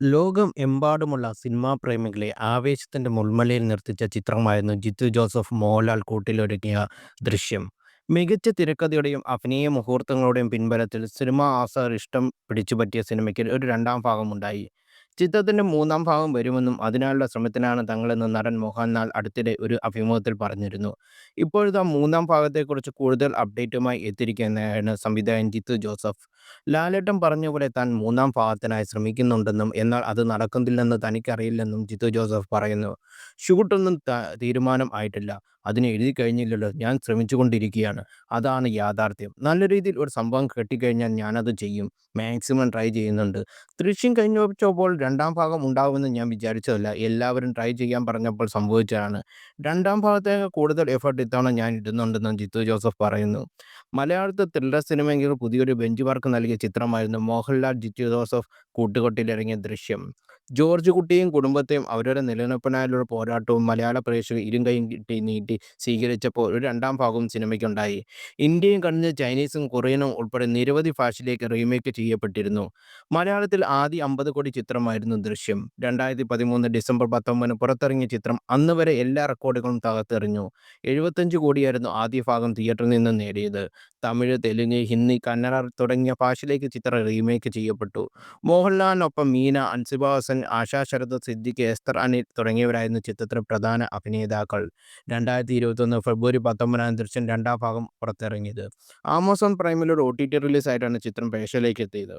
ലോകം എമ്പാടുമുള്ള സിനിമാ പ്രേമികളെ ആവേശത്തിന്റെ മുൾമുനയിൽ നിർത്തിച്ച ചിത്രമായിരുന്നു ജിത്തു ജോസഫ് മോഹൻലാൽ കൂട്ടിലൊരുങ്ങിയ ദൃശ്യം. മികച്ച തിരക്കഥയുടെയും അഭിനയ മുഹൂർത്തങ്ങളുടെയും പിൻബലത്തിൽ സിനിമാ ആസ്വാദകർ ഇഷ്ടം പിടിച്ചുപറ്റിയ സിനിമയ്ക്ക് ഒരു രണ്ടാം ഭാഗമുണ്ടായി. ചിത്രത്തിന്റെ മൂന്നാം ഭാഗം വരുമെന്നും അതിനായുള്ള ശ്രമത്തിലാണ് തങ്ങളെന്ന് നടൻ മോഹൻലാൽ അടുത്തിടെ ഒരു അഭിമുഖത്തിൽ പറഞ്ഞിരുന്നു. ഇപ്പോഴിതാ മൂന്നാം ഭാഗത്തെക്കുറിച്ച് കൂടുതൽ അപ്ഡേറ്റുമായി എത്തിയിരിക്കുകയാണ് സംവിധായകൻ ജിത്തു ജോസഫ്. ലാലേട്ടൻ പറഞ്ഞ പോലെ താൻ മൂന്നാം ഭാഗത്തിനായി ശ്രമിക്കുന്നുണ്ടെന്നും എന്നാൽ അത് നടക്കുന്നില്ലെന്ന് തനിക്കറിയില്ലെന്നും ജിത്തു ജോസഫ് പറയുന്നു. ഷൂട്ടൊന്നും തീരുമാനം ആയിട്ടില്ല. അതിന് എഴുതി കഴിഞ്ഞില്ലല്ലോ. ഞാൻ ശ്രമിച്ചുകൊണ്ടിരിക്കുകയാണ്. അതാണ് യാഥാർത്ഥ്യം. നല്ല രീതിയിൽ ഒരു സംഭവം കിട്ടിക്കഴിഞ്ഞാൽ ഞാനത് ചെയ്യും. മാക്സിമം ട്രൈ ചെയ്യുന്നുണ്ട്. ദൃശ്യം കഴിഞ്ഞപ്പോൾ രണ്ടാം ഭാഗം ഉണ്ടാകുമെന്ന് ഞാൻ വിചാരിച്ചതല്ല. എല്ലാവരും ട്രൈ ചെയ്യാൻ പറഞ്ഞപ്പോൾ സംഭവിച്ചതാണ്. രണ്ടാം ഭാഗത്തേക്ക് കൂടുതൽ എഫർട്ട് ഇത്തവണ ഞാൻ ഇടുന്നുണ്ടെന്നും ജിത്തു ജോസഫ് പറയുന്നു. മലയാളത്തിൽ ത്രില്ലർ സിനിമയ്ക്ക് പുതിയൊരു ബെഞ്ച് മാർക്ക് നൽകിയ ചിത്രമായിരുന്നു മോഹൻലാൽ ജിത്തു ജോസഫ് കൂട്ടുകെട്ടിലിറങ്ങിയ ദൃശ്യം. ജോർജ് കുട്ടിയും കുടുംബത്തെയും അവരുടെ നിലനിൽപ്പിനായുള്ള പോരാട്ടവും മലയാള പ്രേക്ഷകർ ഇരുകൈയും നീട്ടി സ്വീകരിച്ചപ്പോൾ ഒരു രണ്ടാം ഭാഗവും സിനിമയ്ക്കുണ്ടായി. ഇന്ത്യയും കഴിഞ്ഞ് ചൈനീസും കൊറിയനും ഉൾപ്പെടെ നിരവധി ഭാഷയിലേക്ക് റീമേക്ക് ചെയ്യപ്പെട്ടിരുന്നു. മലയാളത്തിൽ ആദ്യ 50 കോടി ചിത്രമായിരുന്നു ദൃശ്യം. 2013 ഡിസംബർ 19 പുറത്തിറങ്ങിയ ചിത്രം അന്ന് വരെ എല്ലാ റെക്കോർഡുകളും തകർത്തെറിഞ്ഞു. 75 കോടിയായിരുന്നു ആദ്യ ഭാഗം തിയേറ്ററിൽ നിന്ന് നേടിയത്. തമിഴ്, തെലുങ്ക്, ഹിന്ദി, കന്നഡ തുടങ്ങിയ ഭാഷയിലേക്ക് ചിത്രം റീമേക്ക് ചെയ്യപ്പെട്ടു. മോഹൻലാലിനൊപ്പം മീന, അൻസിബ ഹസൻ, ആശാ ശരത്, സിദ്ദിഖ്, എസ്തർ അനിൽ തുടങ്ങിയവരായിരുന്നു ചിത്രത്തിലെ പ്രധാന അഭിനേതാക്കൾ. 2021 ഫെബ്രുവരി 19 ദൃശ്യം രണ്ടാം ഭാഗം പുറത്തിറങ്ങിയത്. ആമസോൺ പ്രൈമിലൂടെ OTT റിലീസായിട്ടാണ് ചിത്രം പ്രേക്ഷകരിലേക്ക് എത്തിയത്.